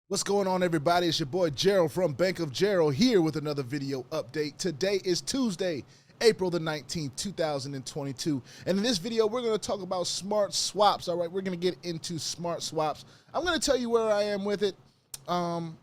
What's going on, everybody? It's your boy Gerald from Bank of Gerald here with another video update. Today is Tuesday, April the 19th, 2022. And in this video, we're going to talk about smart swaps. All right, we're going to get into smart swaps. I'm going to tell you where I am with it. The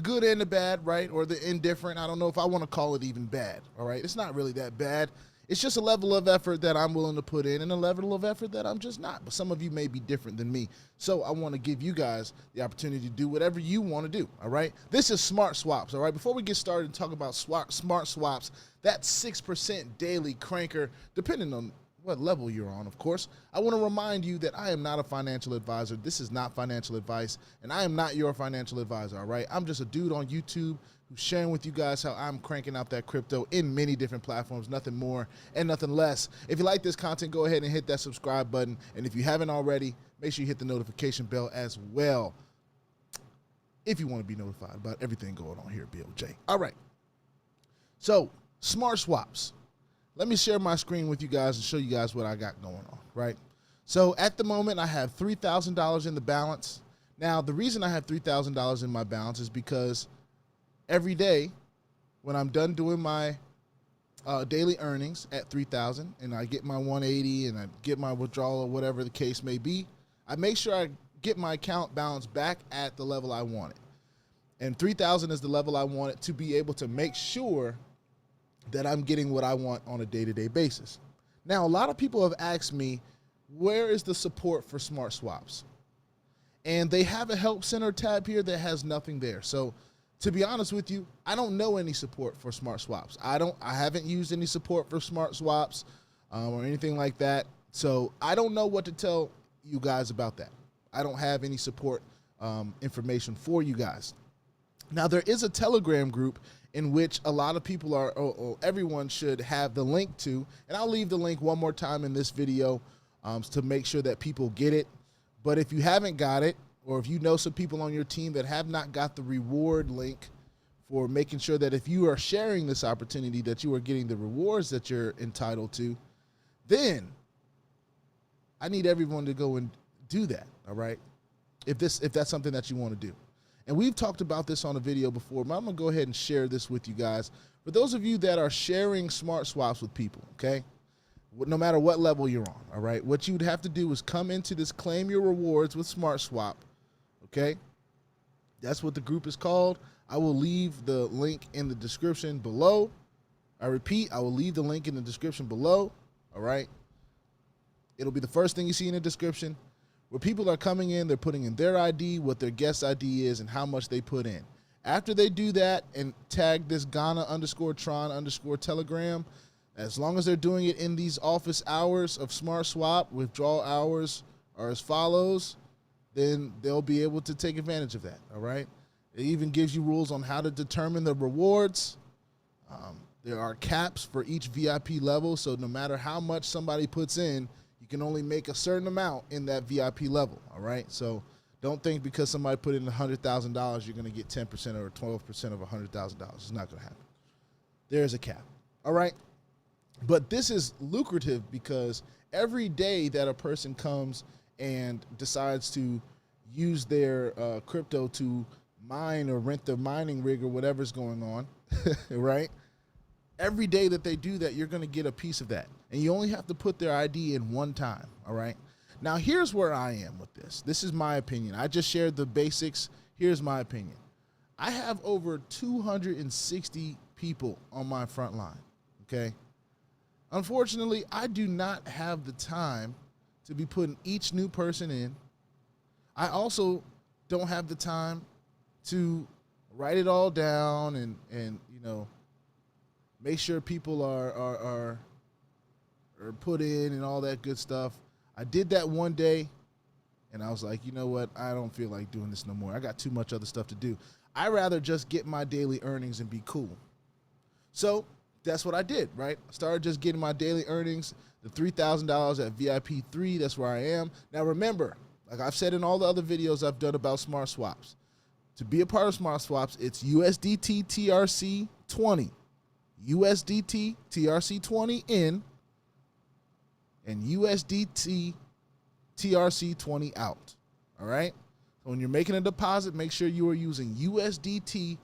good and the bad, right? Or the indifferent. I don't know if I want to call it even bad. All right, it's not really that bad. It's just a level of effort that I'm willing to put in and a level of effort that I'm just not. But some of you may be different than me. So I want to give you guys the opportunity to do whatever you want to do, all right? This is smart swaps, all right? Before we get started and talk about smart swaps, that 6% daily cranker, depending on what level you're on, of course, I want to remind you that I am not a financial advisor. This is not financial advice, and I am not your financial advisor, all right? I'm just a dude on YouTube who's sharing with you guys how I'm cranking out that crypto in many different platforms, nothing more and nothing less. If you like this content, go ahead and hit that subscribe button. And if you haven't already, make sure you hit the notification bell as well if you want to be notified about everything going on here at BOJ. All right. So, smart swaps. Let me share my screen with you guys and show you guys what I got going on, right? So, at the moment, I have $3,000 in the balance. Now, the reason I have $3,000 in my balance is because every day, when I'm done doing my daily earnings at $3,000 and I get my 180 and I get my withdrawal or whatever the case may be, I make sure I get my account balance back at the level I want it. And $3,000 is the level I want it to be able to make sure that I'm getting what I want on a day-to-day basis. Now, a lot of people have asked me, where is the support for smart swaps? And they have a help center tab here that has nothing there. So, to be honest with you, I don't know any support for smart swaps. I haven't used any support for smart swaps or anything like that. So I don't know what to tell you guys about that. I don't have any support information for you guys. Now, there is a Telegram group in which a lot of people are, everyone should have the link to, and I'll leave the link one more time in this video to make sure that people get it. But if you haven't got it, or if you know some people on your team that have not got the reward link for making sure that if you are sharing this opportunity that you are getting the rewards that you're entitled to, then I need everyone to go and do that, all right? If that's something that you want to do. And we've talked about this on a video before, but I'm going to go ahead and share this with you guys. For those of you that are sharing smart swaps with people, okay, no matter what level you're on, all right, what you'd have to do is come into this Claim Your Rewards with Smart Swap. Okay, that's what the group is called. I will leave the link in the description below. I repeat, I will leave the link in the description below. All right, it'll be the first thing you see in the description. Where people are coming in, they're putting in their ID, what their guest ID is, and how much they put in. After they do that and tag this Ghana_Tron_Telegram, as long as they're doing it in these office hours of Smart Swap, withdrawal hours are as follows, then they'll be able to take advantage of that, all right? It even gives you rules on how to determine the rewards. There are caps for each VIP level, so no matter how much somebody puts in, you can only make a certain amount in that VIP level, all right? So don't think because somebody put in $100,000, you're going to get 10% or 12% of $100,000. It's not going to happen. There's a cap, all right? But this is lucrative because every day that a person comes and decides to use their crypto to mine or rent their mining rig or whatever's going on, right? Every day that they do that, you're going to get a piece of that. And you only have to put their ID in one time, all right? Now, here's where I am with this. This is my opinion. I just shared the basics. Here's my opinion. I have over 260 people on my front line, okay? Unfortunately, I do not have the time to be putting each new person in. I also don't have the time to write it all down and you know, make sure people are put in and all that good stuff. I did that one day and I was like, you know what? I don't feel like doing this no more. I got too much other stuff to do. I'd rather just get my daily earnings and be cool. So that's what I did, right? I started just getting my daily earnings, the $3,000 at VIP 3, that's where I am. Now remember, like I've said in all the other videos I've done about smart swaps, to be a part of smart swaps, it's USDT TRC 20, USDT TRC 20 in, and USDT TRC 20 out, all right? So when you're making a deposit, make sure you are using USDT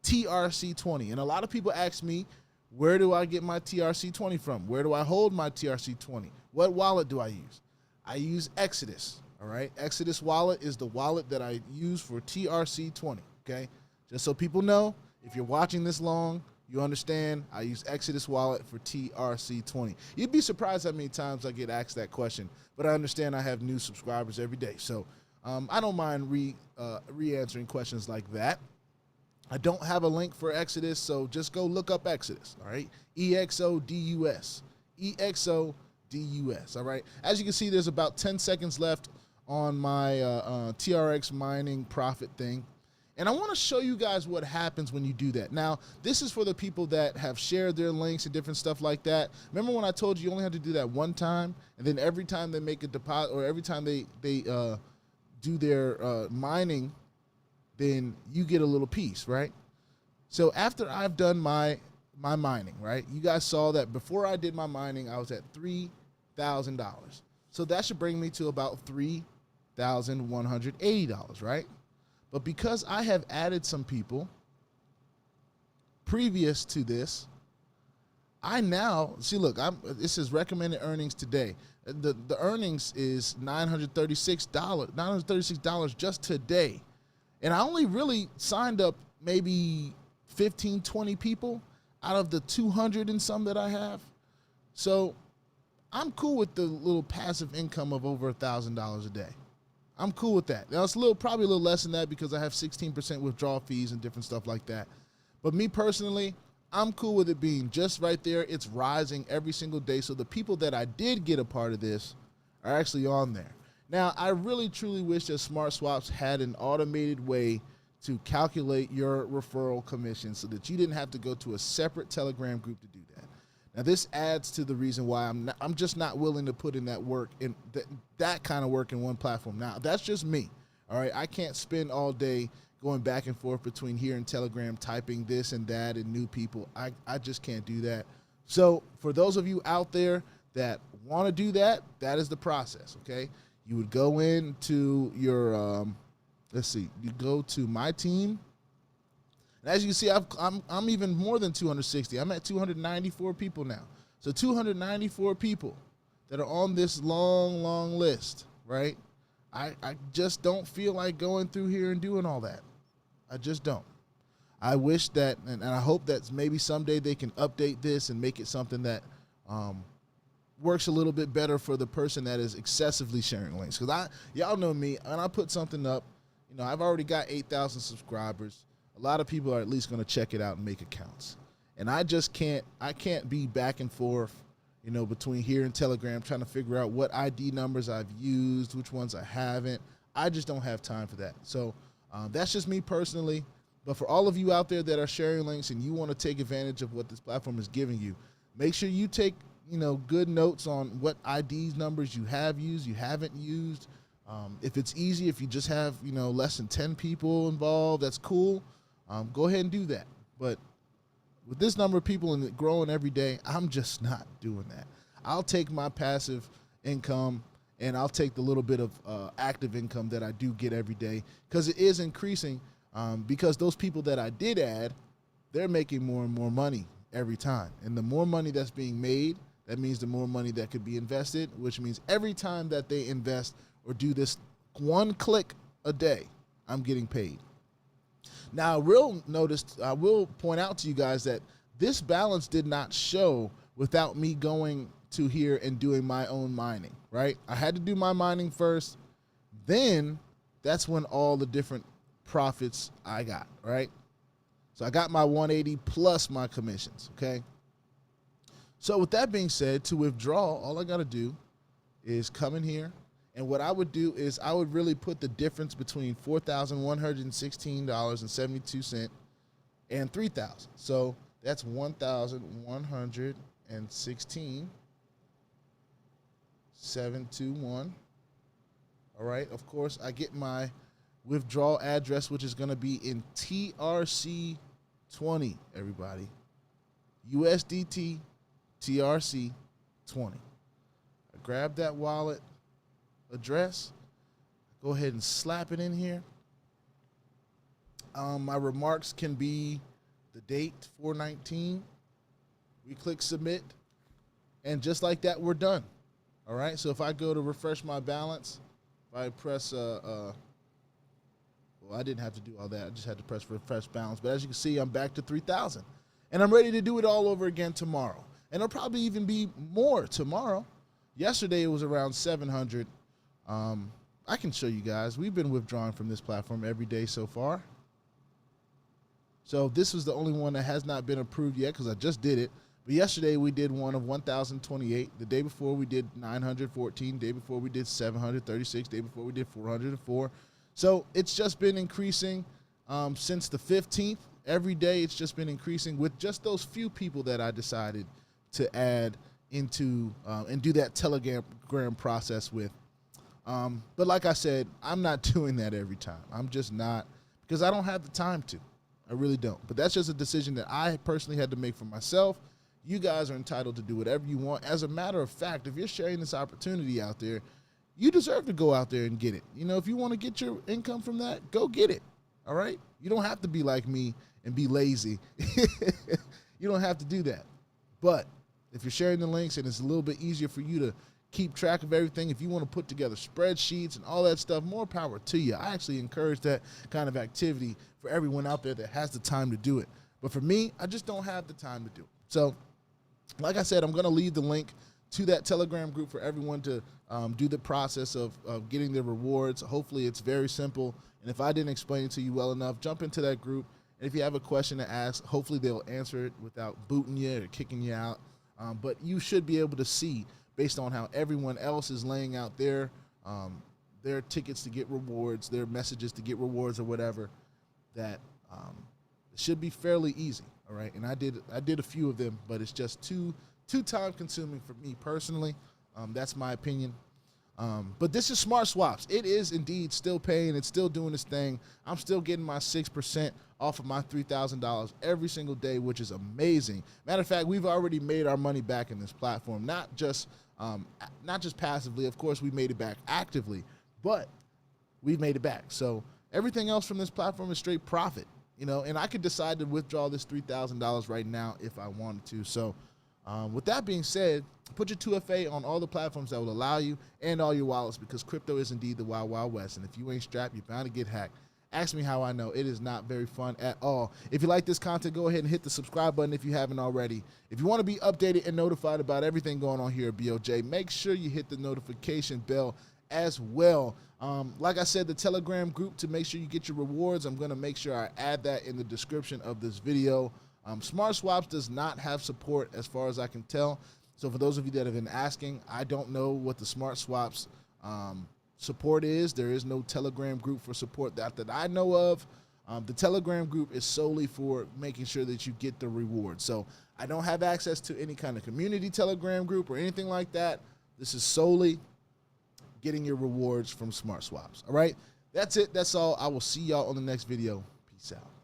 TRC20. And a lot of people ask me, where do I get my TRC20 from? Where do I hold my TRC20? What wallet do I use? I use Exodus, all right? Exodus wallet is the wallet that I use for TRC20, okay? Just so people know, if you're watching this long, you understand, I use Exodus wallet for TRC20. You'd be surprised how many times I get asked that question, but I understand I have new subscribers every day. So I don't mind re-answering questions like that. I don't have a link for Exodus, so just go look up Exodus, all right? EXODUS, EXODUS, all right? As you can see, there's about 10 seconds left on my TRX mining profit thing. And I want to show you guys what happens when you do that. Now, this is for the people that have shared their links and different stuff like that. Remember when I told you only have to do that one time, and then every time they make a deposit or every time they do their mining, then you get a little piece, right? So after I've done my mining, right? You guys saw that before I did my mining, I was at $3,000. So that should bring me to about $3,180, right? But because I have added some people previous to this, I now see. Look, this is recommended earnings today. The earnings is $936. $936 just today, and I only really signed up maybe 15, 20 people out of the 200 and some that I have. So I'm cool with the little passive income of over $1,000 a day. I'm cool with that. Now, it's probably a little less than that because I have 16% withdrawal fees and different stuff like that. But me personally, I'm cool with it being just right there. It's rising every single day. So the people that I did get a part of this are actually on there. Now, I really, truly wish that Smartswaps had an automated way to calculate your referral commission so that you didn't have to go to a separate Telegram group to do that. Now, this adds to the reason why I'm just not willing to put in that work, in that kind of work in one platform. Now, that's just me, all right? I can't spend all day going back and forth between here and Telegram, typing this and that and new people. I just can't do that. So for those of you out there that want to do that, that is the process, okay? You would go into your, let's see, you go to My Team. And as you can see, I'm even more than 260. I'm at 294 people now. So 294 people that are on this long, long list, right? I just don't feel like going through here and doing all that. I just don't. I wish that, and I hope that maybe someday they can update this and make it something that works a little bit better for the person that is excessively sharing links. Because y'all know me, when I put something up, you know, I've already got 8,000 subscribers. A lot of people are at least going to check it out and make accounts. And I can't be back and forth, you know, between here and Telegram trying to figure out what ID numbers I've used, which ones I haven't. I just don't have time for that. So that's just me personally. But for all of you out there that are sharing links and you want to take advantage of what this platform is giving you, make sure you take, you know, good notes on what ID numbers you have used, you haven't used. If it's easy, if you just have, you know, less than 10 people involved, that's cool. Go ahead and do that. But with this number of people and it growing every day, I'm just not doing that. I'll take my passive income and I'll take the little bit of active income that I do get every day because it is increasing because those people that I did add, they're making more and more money every time. And the more money that's being made, that means the more money that could be invested, which means every time that they invest or do this one click a day, I'm getting paid. Now, I will point out to you guys that this balance did not show without me going to here and doing my own mining, right? I had to do my mining first. Then that's when all the different profits I got, right? So I got my 180 plus my commissions, okay? So with that being said, to withdraw, all I got to do is come in here. And what I would do is I would really put the difference between $4,116.72 and $3,000. So that's $1,116.721. All right. Of course, I get my withdrawal address, which is going to be in TRC20, everybody. USDT TRC20. I grab that wallet address, go ahead and slap it in here. My remarks can be the date 4/19. We click submit, and just like that, we're done. All right. So if I go to refresh my balance, if I press well, I didn't have to do all that. I just had to press refresh balance. But as you can see, I'm back to 3,000, and I'm ready to do it all over again tomorrow. And it'll probably even be more tomorrow. Yesterday it was around 700. I can show you guys. We've been withdrawing from this platform every day so far. So this was the only one that has not been approved yet because I just did it. But yesterday we did one of 1,028. The day before we did 914. The day before we did 736. The day before we did 404. So it's just been increasing since the 15th. Every day it's just been increasing with just those few people that I decided to add into and do that Telegram process with. But like I said, I'm not doing that every time. I'm just not, because I don't have the time to. I really don't. But that's just a decision that I personally had to make for myself. You guys are entitled to do whatever you want. As a matter of fact, if you're sharing this opportunity out there, you deserve to go out there and get it. You know, if you want to get your income from that, go get it. All right? You don't have to be like me and be lazy. You don't have to do that. But if you're sharing the links and it's a little bit easier for you to keep track of everything, if you want to put together spreadsheets and all that stuff, more power to you. I actually encourage that kind of activity for everyone out there that has the time to do it. But for me, I just don't have the time to do it. So, like I said, I'm going to leave the link to that Telegram group for everyone to do the process of getting their rewards. Hopefully it's very simple. And if I didn't explain it to you well enough, jump into that group. And if you have a question to ask, hopefully they'll answer it without booting you or kicking you out. But you should be able to see, based on how everyone else is laying out their tickets to get rewards, their messages to get rewards or whatever, that it should be fairly easy. All right. And I did a few of them, but it's just too time consuming for me personally. That's my opinion. But this is Smartswaps. It is indeed still paying. It's still doing its thing. I'm still getting my 6% off of my $3,000 every single day, which is amazing. Matter of fact, we've already made our money back in this platform, not just passively. Of course, we made it back actively, but we've made it back. So everything else from this platform is straight profit, you know, and I could decide to withdraw this $3,000 right now if I wanted to. So with that being said, put your 2FA on all the platforms that will allow you and all your wallets, because crypto is indeed the wild, wild west. And if you ain't strapped, you're bound to get hacked. Ask me how I know. It is not very fun at all. If you like this content, go ahead and hit the subscribe button if you haven't already. If you want to be updated and notified about everything going on here at BOJ, make sure you hit the notification bell as well. Like I said, the Telegram group to make sure you get your rewards, I'm going to make sure I add that in the description of this video. Smartswaps does not have support as far as I can tell. So for those of you that have been asking, I don't know what the Smartswaps support is. There is no Telegram group for support that I know of. The Telegram group is solely for making sure that you get the reward. So I don't have access to any kind of community Telegram group or anything like that. This is solely getting your rewards from Smartswaps. All right, that's it. That's all. I will see y'all on the next video. Peace out.